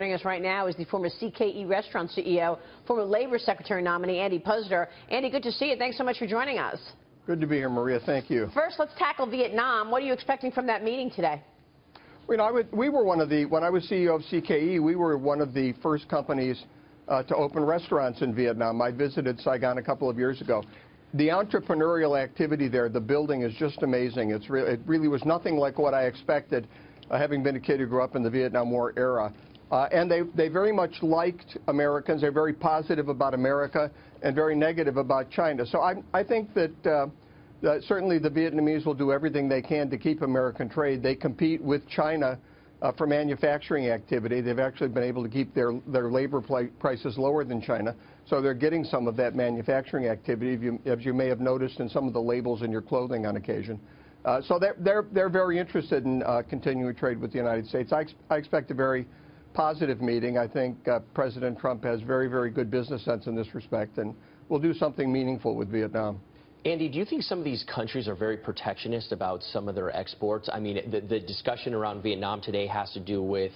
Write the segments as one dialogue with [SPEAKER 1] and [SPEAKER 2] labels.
[SPEAKER 1] Joining us right now is the former CKE restaurant CEO, former Labor Secretary nominee, Andy Puzder. Andy, good to see you. Thanks so much for joining us.
[SPEAKER 2] Good to be here, Maria. Thank you.
[SPEAKER 1] First, let's tackle Vietnam. What are you expecting from that meeting today?
[SPEAKER 2] When I was CEO of CKE, we were one of the first companies to open restaurants in Vietnam. I visited Saigon a couple of years ago. The entrepreneurial activity there, the building is just amazing. It really was nothing like what I expected, having been a kid who grew up in the Vietnam War era. And they very much liked Americans. They're very positive about America and very negative about China. So I think that certainly the Vietnamese will do everything they can to keep American trade. They compete with China for manufacturing activity. They've actually been able to keep their labor prices lower than China. So they're getting some of that manufacturing activity, as you may have noticed in some of the labels in your clothing on occasion. So they're very interested in continuing trade with the United States. I expect a very positive meeting. I think President Trump has very, very good business sense in this respect, and will do something meaningful with Vietnam.
[SPEAKER 3] Andy, do you think some of these countries are very protectionist about some of their exports? I mean, the discussion around Vietnam today has to do with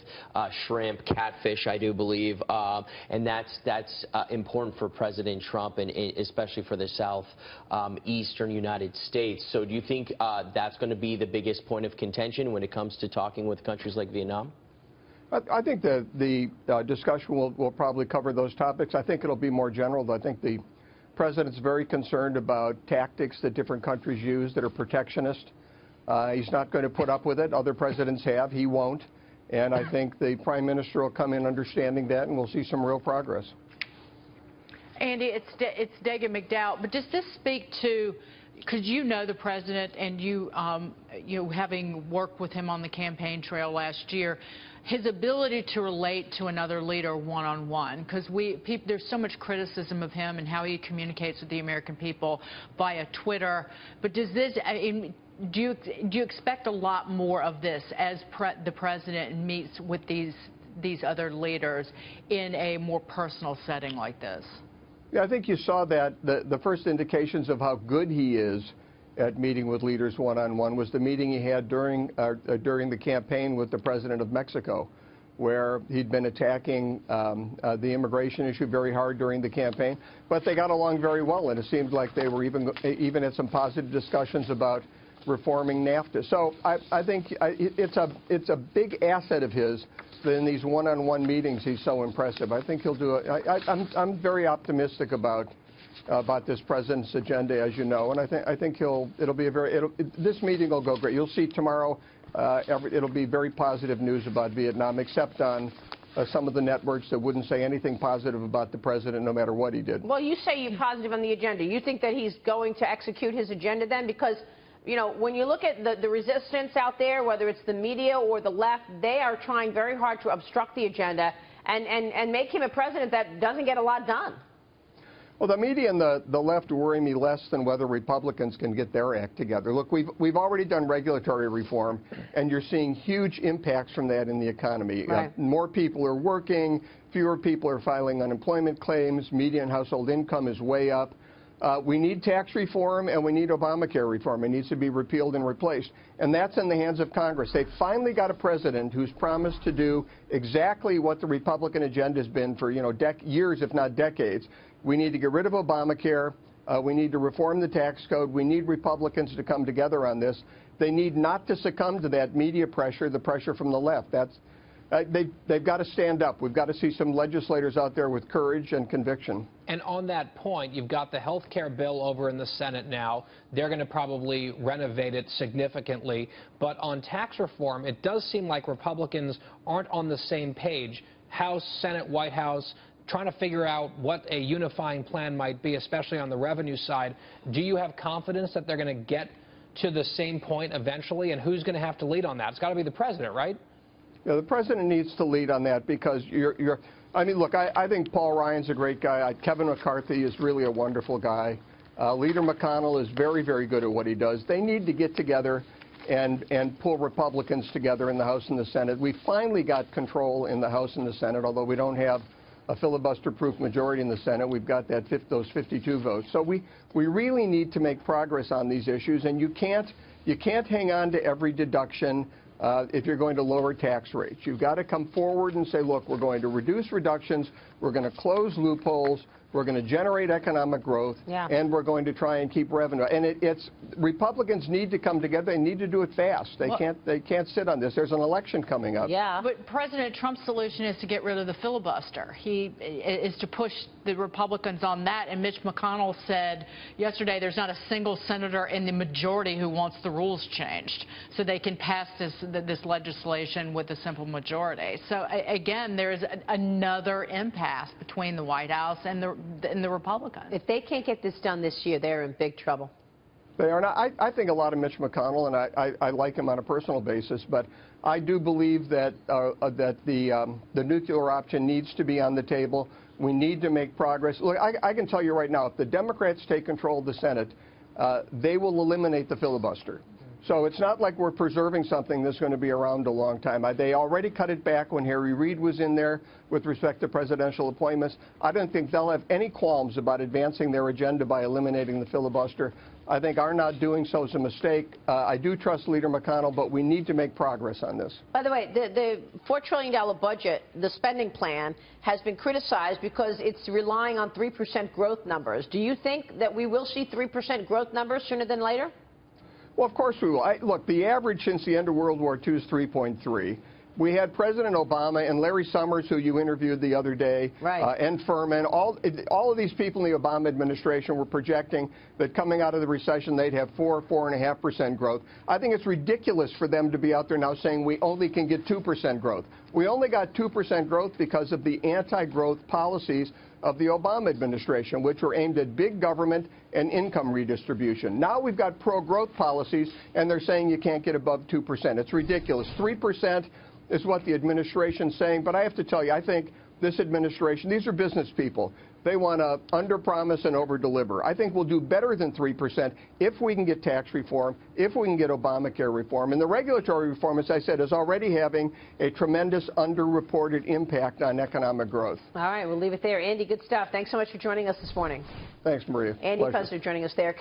[SPEAKER 3] shrimp, catfish, I do believe, and that's important for President Trump and especially for the southeastern United States. So do you think that's going to be the biggest point of contention when it comes to talking with countries like Vietnam?
[SPEAKER 2] I think that the discussion will probably cover those topics. I think it'll be more general, though. I think the President's very concerned about tactics that different countries use that are protectionist. He's not going to put up with it. Other presidents have. He won't. And I think the Prime Minister will come in understanding that, and we'll see some real progress.
[SPEAKER 4] Andy, it's Dagan McDowell, but does this speak to, because you know the president and you having worked with him on the campaign trail last year, his ability to relate to another leader one-on-one, because there's so much criticism of him and how he communicates with the American people via Twitter. But does this, do you expect a lot more of this as the president meets with these other leaders in a more personal setting like this?
[SPEAKER 2] Yeah, I think you saw that the first indications of how good he is at meeting with leaders one-on-one was the meeting he had during the campaign with the president of Mexico, where he'd been attacking the immigration issue very hard during the campaign. But they got along very well, and it seemed like they were even had some positive discussions about reforming NAFTA. So I think it's a big asset of his that in these one-on-one meetings he's so impressive. I think he'll do it. I'm very optimistic about this president's agenda, as you know, and I think this meeting will go great. You'll see tomorrow it'll be very positive news about Vietnam, except on some of the networks that wouldn't say anything positive about the president no matter what he did.
[SPEAKER 1] Well, you say you're positive on the agenda. You think that he's going to execute his agenda then? Because, you know, when you look at the resistance out there, whether it's the media or the left, they are trying very hard to obstruct the agenda and make him a president that doesn't get a lot done.
[SPEAKER 2] Well, the media and the left worry me less than whether Republicans can get their act together. Look, we've already done regulatory reform, and you're seeing huge impacts from that in the economy.
[SPEAKER 1] Right.
[SPEAKER 2] More people are working, fewer people are filing unemployment claims, median household income is way up. We need tax reform, and we need Obamacare reform. It needs to be repealed and replaced. And that's in the hands of Congress. They've finally got a president who's promised to do exactly what the Republican agenda has been for, years, if not decades. We need to get rid of Obamacare. We need to reform the tax code. We need Republicans to come together on this. They need not to succumb to that media pressure, the pressure from the left. They've got to stand up. We've got to see some legislators out there with courage and conviction.
[SPEAKER 5] And on that point, you've got the health care bill over in the Senate now. They're going to probably renovate it significantly. But on tax reform, it does seem like Republicans aren't on the same page. House, Senate, White House, trying to figure out what a unifying plan might be, especially on the revenue side. Do you have confidence that they're going to get to the same point eventually? And who's going to have to lead on that? It's got to be the president, right?
[SPEAKER 2] Yeah, the president needs to lead on that because I mean, look, I think Paul Ryan's a great guy. Kevin McCarthy is really a wonderful guy. Leader McConnell is very, very good at what he does. They need to get together and pull Republicans together in the House and the Senate. We finally got control in the House and the Senate, although we don't have a filibuster-proof majority in the Senate. We've got those 52 votes. So we really need to make progress on these issues, and you can't hang on to every deduction if you're going to lower tax rates. You've got to come forward and say, look, we're going to reduce reductions, we're going to close loopholes, we're going to generate economic growth, and we're going to try and keep revenue. And Republicans need to come together. They need to do it fast. They can't sit on this. There's an election coming up.
[SPEAKER 4] Yeah. But President Trump's solution is to get rid of the filibuster. He is to push the Republicans on that. And Mitch McConnell said yesterday there's not a single senator in the majority who wants the rules changed so they can pass this legislation with a simple majority. So again, there is another impasse between the White House and the Republicans.
[SPEAKER 1] If they can't get this done this year, they're in big trouble.
[SPEAKER 2] They are not. I think a lot of Mitch McConnell, and I like him on a personal basis, but I do believe that the nuclear option needs to be on the table. We need to make progress. Look, I can tell you right now, if the Democrats take control of the Senate, they will eliminate the filibuster. So it's not like we're preserving something that's going to be around a long time. They already cut it back when Harry Reid was in there with respect to presidential appointments. I don't think they'll have any qualms about advancing their agenda by eliminating the filibuster. I think our not doing so is a mistake. I do trust Leader McConnell, but we need to make progress on this.
[SPEAKER 1] By the way, the $4 trillion budget, the spending plan, has been criticized because it's relying on 3% growth numbers. Do you think that we will see 3% growth numbers sooner than later?
[SPEAKER 2] Well, of course we will. Look, the average since the end of World War II is 3.3. We had President Obama and Larry Summers, who you interviewed the other day, and Furman. All of these people in the Obama administration were projecting that coming out of the recession, they'd have 4.5% growth. I think it's ridiculous for them to be out there now saying we only can get 2% growth. We only got 2% growth because of the anti-growth policies of the Obama administration, which were aimed at big government and income redistribution. Now we've got pro-growth policies, and they're saying you can't get above 2%. It's ridiculous. 3% is what the administration's saying, but I have to tell you, I think this administration, these are business people. They want to under-promise and over-deliver. I think we'll do better than 3% if we can get tax reform, if we can get Obamacare reform. And the regulatory reform, as I said, is already having a tremendous underreported impact on economic growth.
[SPEAKER 1] All right, we'll leave it there. Andy, good stuff. Thanks so much for joining us this morning.
[SPEAKER 2] Thanks, Maria.
[SPEAKER 1] Andy Puzder joining us there.